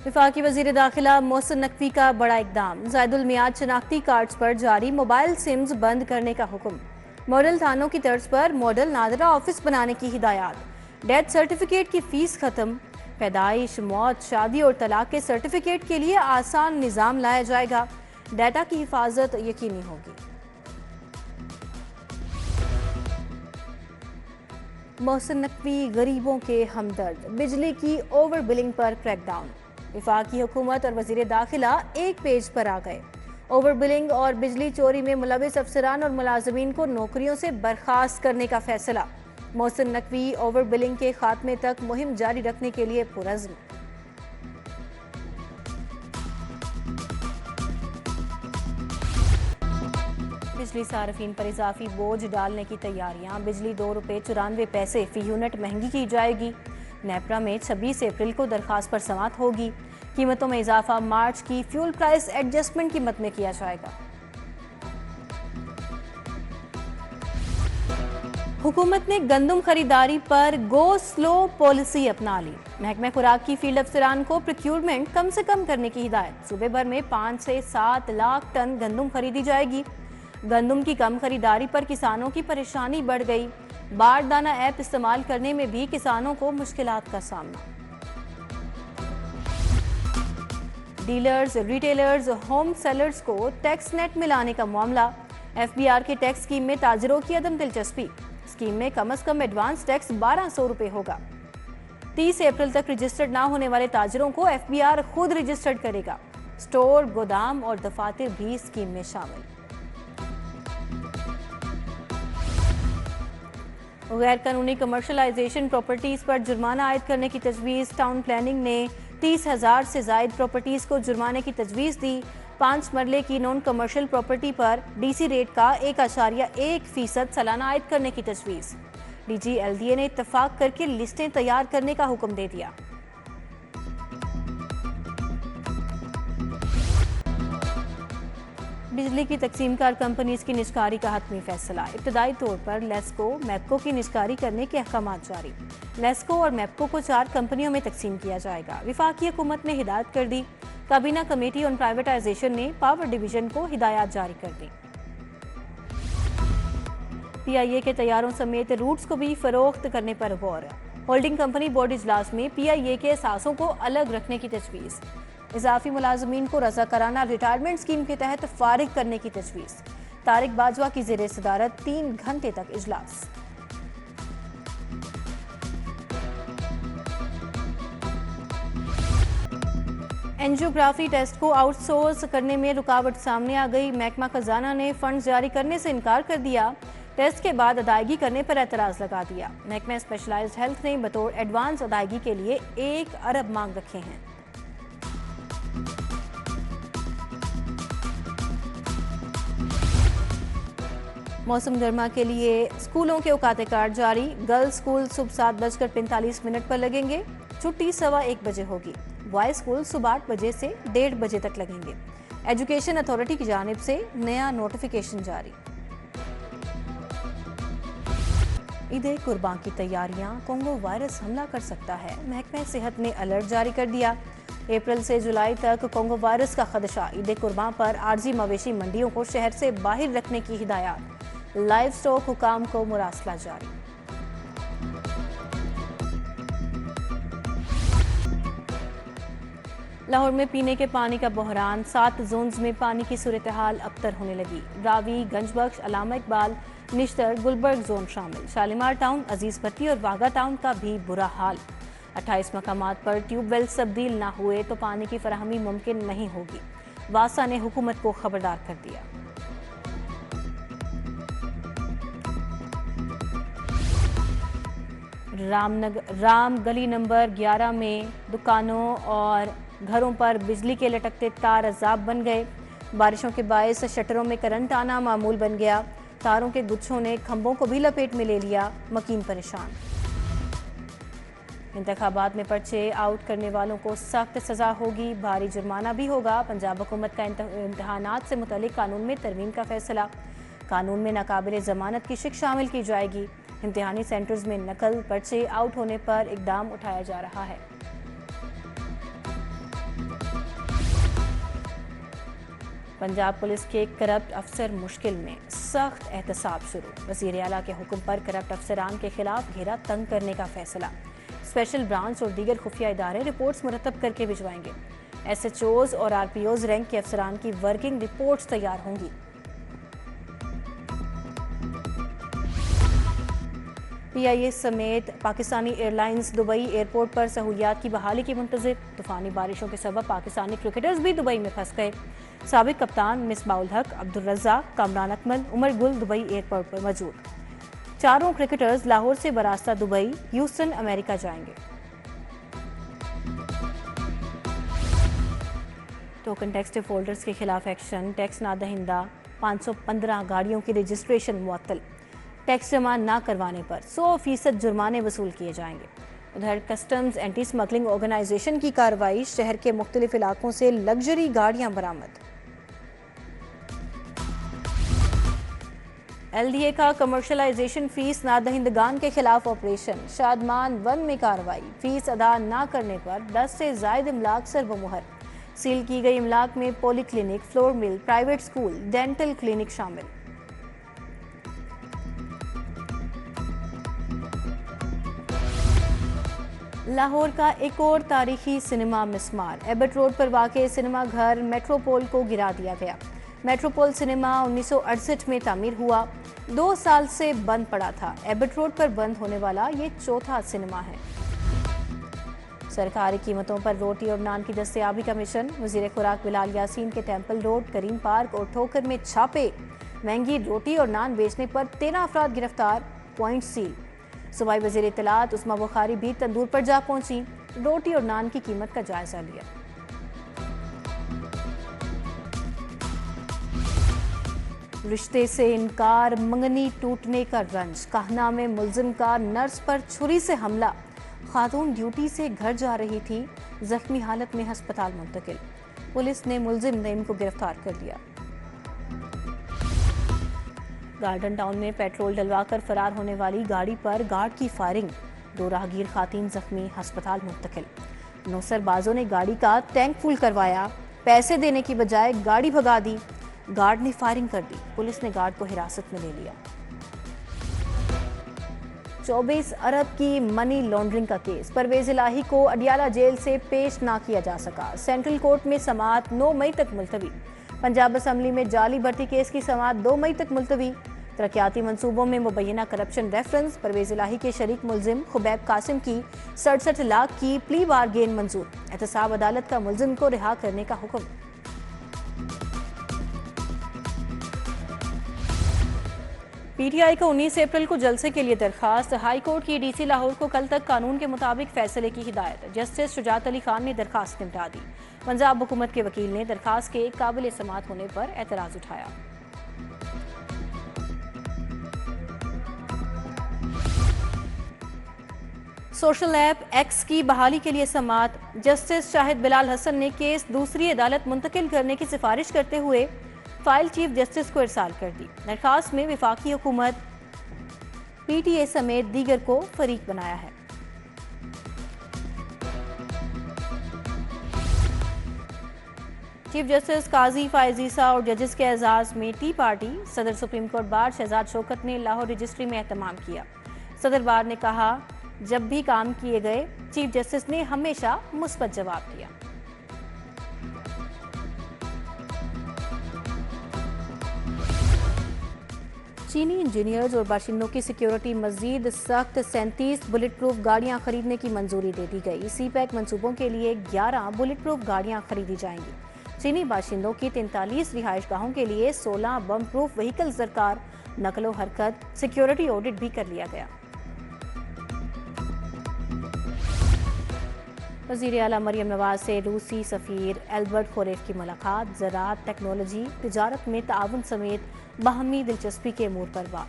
वफाकी वजीर दाखिला मोहसिन नकवी का बड़ा इकदाम। ज़ायदुल मियाद शनाख्ती कार्ड्स पर जारी मोबाइल सिम्स बंद करने का हुक्म। मॉडल थानों की तर्ज पर मॉडल नादरा ऑफिस बनाने की हिदायत। डेथ सर्टिफिकेट की फीस खत्म। पैदाइश, मौत, शादी और तलाक के सर्टिफिकेट के लिए आसान निज़ाम लाया जाएगा। डाटा की हिफाजत यकीनी होगी। मोहसिन नकवी गरीबों के हमदर्द। बिजली की ओवर बिलिंग पर क्रैकडाउन। वफाकी हुकूमत और वजीर दाखिला एक पेज पर आ गए। ओवर बिलिंग और बिजली चोरी में मुलविस अफसरान और मुलाजमीन को नौकरियों से बर्खास्त करने का फैसला। मोहसिन नकवी ओवर बिलिंग के खात्मे तक मुहिम जारी रखने के लिए पुरज़्म। बिजली सार्फिन पर इजाफी बोझ डालने की तैयारियां। बिजली ₹2.94 फी यूनिट महंगी की जाएगी। नेपरा में 26 अप्रैल को दरखास्त पर समाअत होगी। कीमतों में इजाफा मार्च की फ्यूल प्राइस एडजस्टमेंट कीमत में किया जाएगा। हुकूमत ने गंदम खरीदारी पर गो स्लो पॉलिसी अपना ली। महकमा खुराक की फील्ड अफसरान को प्रोक्यूरमेंट कम से कम करने की हिदायत। सूबे भर में 5 से 7 लाख टन गंदम खरीदी जाएगी। गंदम की कम खरीदारी पर किसानों की परेशानी बढ़ गई। बारदाना ऐप इस्तेमाल करने में भी किसानों को मुश्किलात का सामना। डीलर्स, रिटेलर्स, होम सेलर्स को टैक्स नेट में लाने का मामला। FBR के टैक्स स्कीम में ताजिरों की अदम दिलचस्पी। स्कीम में कम से कम एडवांस टैक्स ₹1200 होगा। 30 अप्रैल तक रजिस्टर्ड ना होने वाले ताजिरों को FBR खुद रजिस्टर्ड करेगा। स्टोर, गोदाम और दफातर भी स्कीम में शामिल। गैर कानूनी कमर्शलाइजेशन प्रॉपर्टीज पर जुर्माना आयद करने की तजवीज़। टाउन प्लानिंग ने 30,000 से जायद प्रॉपर्टीज को जुर्माने की तजवीज़ दी। 5 मरले की नॉन कमर्शियल प्रॉपर्टी पर DC रेट का 1.1% सालाना आयद करने की तजवीज़। DG LDA ने इत्तफाक करके लिस्टें तैयार करने का हुक्म दे दिया। बिजली की तकसीमकार कंपनीज की निजकारी का हतमी फैसला। इब्तदाई तौर पर लेस्को, मैप्को की निजकारी करने के अहकामात जारी। लेस्को और मैप्को को 4 कंपनियों में तकसीम किया जाएगा। वफाकी हुकूमत ने हिदायत कर दी। काबीना कमेटी ऑन प्राइवेटाइजेशन ने पावर डिवीजन को हिदायत जारी कर दी। PIA के तैयारों समेत रूट्स को भी फरोख्त करने पर गौर। होल्डिंग कंपनी बोर्ड इजलास में PIA के एहसासों को अलग रखने की तजवीज़। इजाफी मुलाजमीन को रज़ाकाराना रिटायरमेंट स्कीम के तहत फारिग करने की तजवीज़। तारिक बाजवा की ज़ेरे सदारत 3 घंटे तक इजलास। एंजियोग्राफी टेस्ट को आउटसोर्स करने में रुकावट सामने आ गई। महकमा खजाना ने फंड जारी करने से इनकार कर दिया। टेस्ट के बाद अदायगी करने पर एतराज़ लगा दिया। महकमा स्पेशलाइज्ड हेल्थ ने बतौर एडवांस अदायगी के लिए 1 अरब मांग रखे हैं। मौसम गर्मा के लिए स्कूलों के औकात कार्ड जारी। गर्ल्स स्कूल सुबह 7:45 पर लगेंगे। छुट्टी 1:15 बजे होगी। बॉयज स्कूल सुबह 8 बजे से 1:30 बजे तक लगेंगे। एजुकेशन अथॉरिटी की जानिब से नया नोटिफिकेशन जारी। ईद कुर्बान की तैयारियां। कोंगो वायरस हमला कर सकता है। महकमा सेहत ने अलर्ट जारी कर दिया। अप्रैल से जुलाई तक कोंगो वायरस का खदशा। ईद कुर्बान पर आर्जी मवेशी मंडियों को शहर से बाहर रखने की हिदायत। लाइव स्टॉक हुकाम को मुरासला जारी। लाहौर में पीने के पानी का बहरान। 7 जोन्स में पानी की सूरत हाल अबतर होने लगी। रावी, गंजबख्श, अलामा इकबाल, निश्तर, गुलबर्ग जोन शामिल। शालीमार टाउन, अजीज भट्टी और वागा टाउन का भी बुरा हाल। 28 मकामात पर ट्यूबवेल तब्दील ना हुए तो पानी की फराहमी मुमकिन नहीं होगी। वासा ने हुकूमत को खबरदार कर दिया। राम गली नंबर 11 में दुकानों और घरों पर बिजली के लटकते तार अजाब बन गए। बारिशों के बायस शटरों में करंट आना मामूल बन गया। तारों के गुच्छों ने खंभों को भी लपेट में ले लिया। मकीन परेशान। इंतखाबात में पर्चे आउट करने वालों को सख्त सजा होगी। भारी जुर्माना भी होगा। पंजाब हुकूमत का इम्तहानात से मुतल्लिक कानून में तरमीम का फैसला। कानून में नाकाबिल जमानत की शिक्षा शामिल की जाएगी। इम्तिहानी सेंटर्स में नकल पर्चे आउट होने पर इकदाम उठाया जा रहा है। पंजाब पुलिस के करप्ट अफसर मुश्किल में, सख्त एहतसाब शुरू। वज़ीर आला के हुक्म पर करप्ट अफसरान के खिलाफ घेरा तंग करने का फैसला। स्पेशल ब्रांच और दीगर खुफिया इदारे रिपोर्ट्स मुरतब करके भिजवाएंगे। SHOs और RPOs रैंक के अफसरान की वर्किंग रिपोर्ट्स तैयार होंगी। PIA समेत पाकिस्तानी एयरलाइंस दुबई एयरपोर्ट पर सहूलियात की बहाली की मुंतज़िर। तूफानी बारिशों के सबब पाकिस्तानी क्रिकेटर्स भी दुबई में फंस गए। साबिक कप्तान मिसबाउल हक, अब्दुल रज़्ज़ाक, कामरान अकमल, उमर गुल दुबई एयरपोर्ट पर मौजूद। चारों क्रिकेटर्स लाहौर से बरास्ता दुबई, ह्यूस्टन, अमेरिका जाएंगे। टोकन टैक्स डिफॉल्टर्स के खिलाफ एक्शन। टैक्स ना दहिंदा 515 गाड़ियों की रजिस्ट्रेशन मुअत्तल। टैक्स जमा ना करवाने पर 100% जुर्माने वसूल किए जाएंगे। उधर कस्टम्स एंटी स्मगलिंग ऑर्गेनाइजेशन की कार्रवाई। शहर के मुख्तलिफ इलाकों से लग्जरी गाड़ियां बरामद। LDA का कमर्शलाइजेशन फीस नादहिंदगान के खिलाफ ऑपरेशन। शादमान 1 में कार्रवाई। फीस अदा ना करने पर 10 से ज़ायद इमलाक सरबमुहर। सील की गई इमलाक में polyclinic, flour mill, private school, dental clinic शामिल। लाहौर का एक और तारीखी सिनेमा मिसमार। एबट रोड पर वाक़े सिनेमा घर मेट्रोपोल को गिरा दिया गया। मेट्रोपोल सिनेमा 1968 में तामीर हुआ, 2 साल से बंद पड़ा था। एबट रोड पर बंद होने वाला ये चौथा सिनेमा है। सरकारी कीमतों पर रोटी और नान की दस्तयाबी का मिशन। वज़ीर खुराक बिलाल यासीन के टेम्पल रोड, करीम पार्क और ठोकर में छापे। महंगी रोटी और नान बेचने पर 13 अफराद गिरफ्तार, पॉइंट सील। सूबाई वज़ीर इत्तलात उस्मा बुखारी भी तंदूर पर जा पहुंची, रोटी और नान की कीमत का जायजा लिया। रिश्ते से इनकार, मंगनी टूटने का रंज। कहना में मुल्जिम का नर्स पर छुरी से हमला। खातून ड्यूटी से घर जा रही थी, जख्मी हालत में अस्पताल मुंतकिल। पुलिस ने मुल्जिम नईम को गिरफ्तार कर लिया। गार्डन टाउन में पेट्रोल डलवाकर फरार होने वाली गाड़ी पर गार्ड की फायरिंग। 2 राहगीर खातीन जख्मी, अस्पताल मुंतकिल। नौसरबाजों ने गाड़ी का टैंक फुल करवाया, पैसे देने की बजाय गाड़ी भगा दी। गार्ड ने फायरिंग कर दी। पुलिस ने गार्ड को हिरासत में ले लिया। 24 अरब की मनी लॉन्ड्रिंग का केस। परवेज इलाही को अडियाला जेल से पेश ना किया जा सका। सेंट्रल कोर्ट में समाअत 9 मई तक मुलतवी। पंजाब असम्बली में जाली भर्ती केस की समाअत 2 मई तक मुलतवी। तरक्याती मंसूबों में मुबैना करप्शन रेफरेंस। परवेज इलाही के शरीक मुल्जिम खुबैब कासिम की 67 लाख की प्ली बारगेन मंजूर। एहतसाब अदालत का मुल्जिम को रिहा करने का हुक्म। PTI को 19 अप्रैल को जलसे के लिए दरखास्त। हाई कोर्ट की DC लाहौर को कल तक कानून के मुताबिक फैसले की हिदायत। जस्टिस शुजात अली खान ने दरखास्त निपटा दी। पंजाब हुकूमत के वकील ने दरखास्त के काबिल समाअत होने पर एतराज उठाया। सोशल ऐप X की बहाली के लिए समाअत। जस्टिस शाहिद बिलाल हसन ने केस दूसरी अदालत मुंतकिल करने की सिफारिश करते हुए फाइल चीफ जस्टिस को इरसाल कर दी। दरखास्त में वफाकी हुकूमत, PTA समेत दीगर को फरीक बनाया है। चीफ जस्टिस काजी फायजीसा और जजेस के एजाज में टी पार्टी। सदर supreme court bar Shahzad Shaukat ने लाहौर रजिस्ट्री में एहतमाम किया। सदर बार ने कहा, जब भी काम किए गए चीफ जस्टिस ने हमेशा मुस्बत जवाब दिया। चीनी इंजीनियर्स और बाशिंदों की सिक्योरिटी मजीद सख्त। 37 बुलेट प्रूफ गाड़ियां खरीदने की मंजूरी दे दी गई। CPEC मंसूबों के लिए 11 बुलेट प्रूफ गाड़ियां खरीदी जाएंगी। चीनी बाशिंदों की 43 रिहाइश गाहों के लिए 16 बम प्रूफ व्हीकल्स दरकार। नकलो हरकत सिक्योरिटी ऑडिट भी कर लिया गया। वज़ीर आला मरियम नवाज से रूसी सफ़ीर एल्बर्ट खोरेफ की मुलाकात। ज़राअत, टेक्नोलॉजी, तिजारत में ताउन समेत बाहमी दिलचस्पी के अमूर पर बात।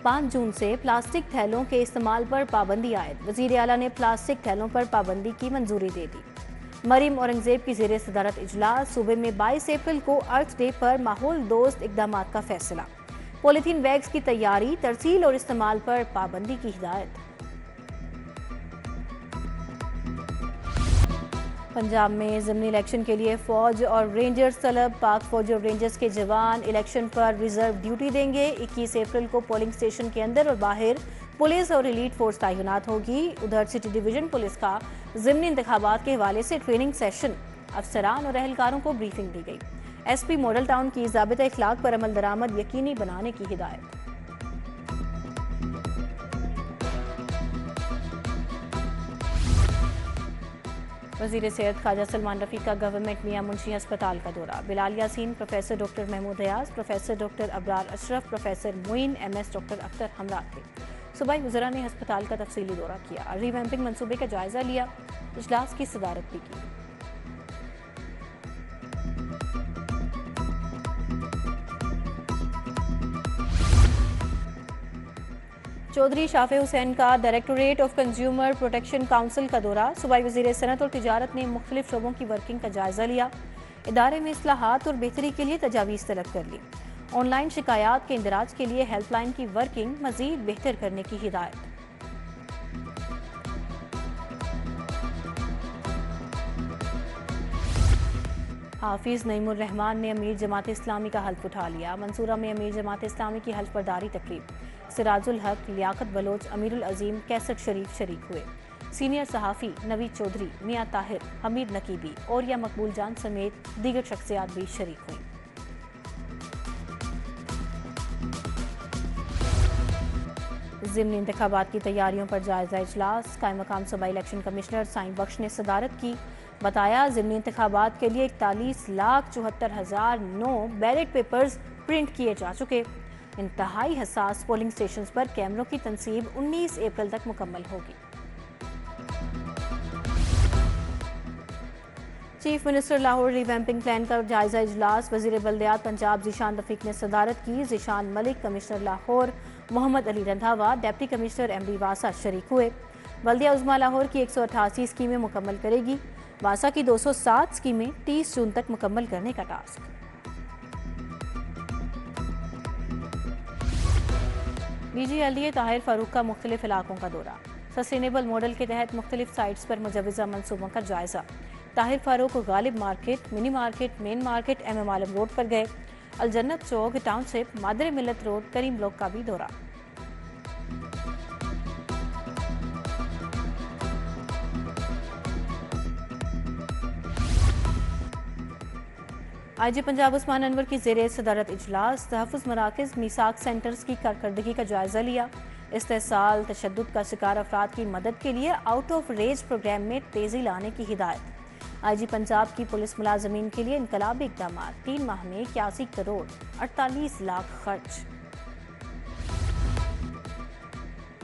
पाँच जून से प्लास्टिक थैलों के इस्तेमाल पर पाबंदी आयद। वज़ीर आला ने प्लास्टिक थैलों पर पाबंदी की मंजूरी दे दी। मरीम औरंगजेब की ज़ेरे सदारत इजलास। सूबे में 22 अप्रैल को अर्थ डे पर माहौल दोस्त इकदाम का फैसला। पॉलीथीन बैग्स की तैयारी, तरसील और इस्तेमाल पर पाबंदी की हिदायत। पंजाब में ज़िमनी इलेक्शन के लिए फौज और रेंजर्स तलब। पाक फौज और रेंजर्स के जवान इलेक्शन पर रिजर्व ड्यूटी देंगे। 21 अप्रैल को पोलिंग स्टेशन के अंदर और बाहर पुलिस और एलीट फोर्स तैनात होगी। उधर सिटी डिवीजन पुलिस का ज़िमनी इंतखाबात के हवाले से ट्रेनिंग सेशन, अफसरान और एहलकारों को ब्रीफिंग दी गई। एसपी मॉडल टाउन की ज़ाबिता इखलाक पर अमल दरामद यकीनी बनाने की हिदायत। वज़ीर सेहत ख्वाजा सलमान रफ़ी का गवर्नमेंट मियां मुंशी अस्पताल का दौरा। Bilal Yasin, professor doctor Mahmood Ayaz, professor doctor Abrar Ashraf, professor Muin MS doctor Akhtar हमरा थे। सूबाई वज़रा ने अस्पताल का तफसीली दौरा किया, रिवैम्पिंग मनसूबे का जायजा लिया, इजलास की सदारत भी की। चौधरी शाफे हुसैन का directorate of consumer protection council का दौरा। सूबाई वज़ीर सनत और तिजारत ने मुख्तलिफ शोबों की वर्किंग का जायजा लिया, इदारे में इस्लाहात और बेहतरी के लिए तजावीज़ तलब कर ली। ऑनलाइन शिकायत के इंदराज के लिए हेल्पलाइन की वर्किंग मज़ीद बेहतर करने की हिदायत। हाफिज़ नईमुर रहमान ने अमीर जमात इस्लामी का हल्फ उठा लिया। मंसूरा में अमीर जमात इस्लामी की हल्फ बर्दारी तकरीब। सिराजुल हक, लियाकत बलोच, अमीरुल अजीम, कैसर शरीफ शरीक हुए। सीनियर सहाफ़ी नवीद चौधरी, मियाँ ताहिर, हमीद नकीबी और या मकबूल जान समेत दीगर शख्सियात भी शरीक हुई। ज़िमनी इंतखाबात की तैयारियों पर जायजा इजलास। कायम मकाम सूबा इलेक्शन कमिश्नर साईं बख्श ने सदारत की। बताया, ज़िमनी इंतखाबात के लिए 41,74,009 बैलेट पेपर्स प्रिंट किए जा चुके। इंतहाई हसास पोलिंग स्टेशन पर कैमरों की तनसीब 19 अप्रैल तक मुकम्मल होगी। Chief minister Lahore revamping plan का जायजा इजलास। वजीर बल्दियात पंजाब ज़ीशान रफीक ने सदारत की। Zeeshan Malik, commissioner Lahore Mohammad Ali Randhawa, deputy commissioner MD वासा शरीक हुए। बल्दिया उज़्मा लाहौर की 188 स्कीमें मुकम्मल करेगी। वासा की 207 स्कीमें 30 जून तक मुकम्मल करने का task. DG LDA Tahir Farooq का मुख्तलिफ इलाकों का दौरा। सस्टेनेबल मॉडल के तहत मुख्तलिफ साइट्स पर मुजव्वज़ा मनसूबों का जायजा। Tahir Farooq Ghalib market, mini market, main market, MM आलम रोड पर गए। अलजन्नत चौक, टाउनशिप, मादर मिलत रोड, करीम ब्लॉक का भी दौरा। IG पंजाब उस्मान अनवर की ज़ेरे सदारत इजलास। तहफ़्फ़ुज़ मराकज़ मीसाक सेंटर्स की कारकर्दगी का जायजा लिया। इस्तेहसाल तशद्दुद का शिकार अफराद की मदद के लिए आउट ऑफ रेंज प्रोग्राम में तेज़ी लाने की हिदायत। IG पंजाब की पुलिस मुलाजमीन के लिए इनकलाबी इक़दाम। 3 माह में 81 करोड़ 48 लाख खर्च।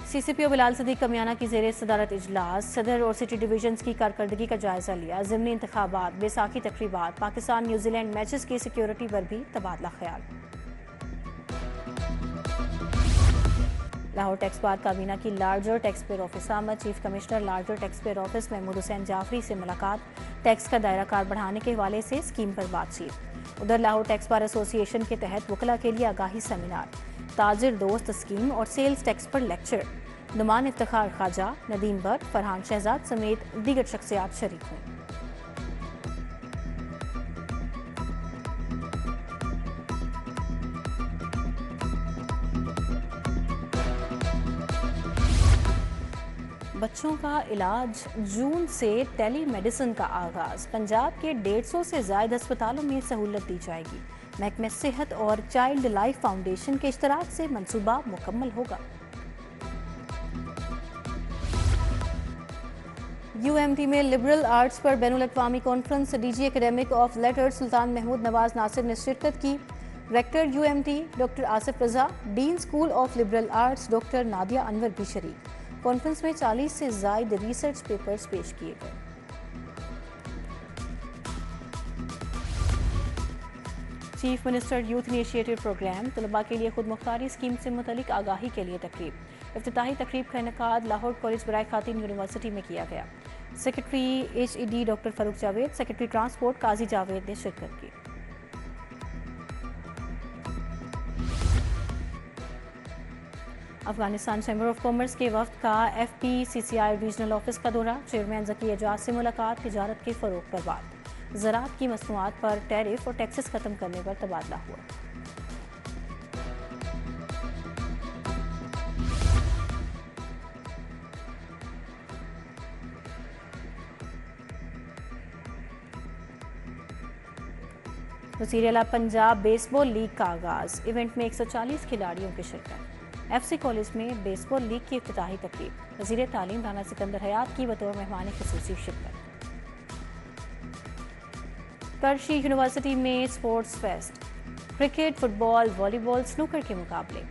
CCPO बिलाल सदीक कमियाना की ज़ेरे सदारत इजलास। सदर और सिटी डिवीजन्स की कारकर्दगी का जायजा लिया। ज़िमनी इंतखाबात, बैसाखी तकरीबात, पाकिस्तान न्यूजीलैंड मैचेस की सिक्योरिटी पर भी तबादला ख्याल। लाहौर टैक्स बार काबीना की लार्जर टैक्स पेयर ऑफिस आमद। Chief commissioner larger tax payer office Mahmood Hussain Jafri से मुलाकात। टैक्स का दायरा कार बढ़ाने के हवाले से स्कीम पर बातचीत। उधर लाहौर टैक्स बार एसोसिएशन के तहत वकला के लिए आगाही सेमिनार। ताजिर दोस्त स्कीम और सेल्स टैक्स पर लेक्चर। नुमान इफ्तिखार ख्वाजा, नदीम बट, फरहान शहजाद समेत दीगर शख्सियात शरीक हुई। बच्चों का इलाज, जून से टेली मेडिसिन का आगाज। पंजाब के 150 से ज़ायद अस्पतालों में सहूलत दी जाएगी। महकमे सेहत और चाइल्ड लाइफ फाउंडेशन के इश्तराक से मंसूबा मुकम्मल होगा। UMT में लिबरल आर्ट्स पर बैनुल-अक़वामी conference. DG academic of letters Sultan Mahmood Nawaz Nasir ने शिरकत की। Rector UMT doctor Asif Raza, dean school of liberal arts doctor Nadia Anwar भी शरीक। कॉन्फ्रेंस में 40 से ज़ायद रिसर्च पेपर्स पेश किए गए। Chief minister youth initiative programme, तलबा के लिए खुद मुख्तारी स्कीम से मुतलिक आगाही के लिए तकरीब। इफ्तिताही तकरीब का इनेकाद लाहौर कॉलेज बराए खातिन यूनिवर्सिटी में किया गया। Secretary HED doctor Farooq Javed, secretary transport Qazi Javed ने शिरकत की। अफगानिस्तान चैम्बर ऑफ कॉमर्स के वफ्द का FPCCI रीजनल ऑफिस का दौरा। चेयरमैन ज़की एजाज से मुलाकात। तिजारत के फ़रोग पर बात। ज़राअत की मसनूआत पर टैरिफ और टैक्सेस ख़त्म करने पर तबादला हुआ। वज़ीर आला पंजाब बेसबॉल लीग का आगाज़। इवेंट में 140 खिलाड़ियों की शिरकत। FC कॉलेज में बेसबॉल लीग की इफ्तिताही तकरीब। वज़ीर तालीम राना सिकंदर हयात की बतौर मेहमान ख़ुसूसी शिरकत। करशी यूनिवर्सिटी में sports fest. Cricket, football, volleyball, snooker के मुकाबले।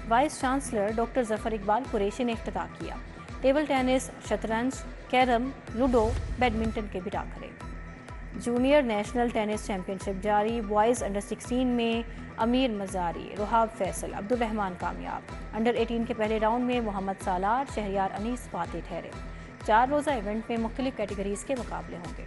Vice chancellor doctor Zafar Iqbal Qureshi ने इफ्तिताह किया। टेबल टेनिस, शतरंज, कैरम, लूडो, बैडमिंटन के भी Thakare. Junior national tennis championship जारी। बॉयज़ अंडर 16 में अमीर मजारी, रुहाब फैसल, अब्दुल रहमान कामयाब। अंडर 18 के पहले राउंड में मोहम्मद सालार, शहरियार अनीस फातेह ठहरे। 4 रोज़ा इवेंट में मुख्तलिफ कैटेगरीज के मुकाबले होंगे।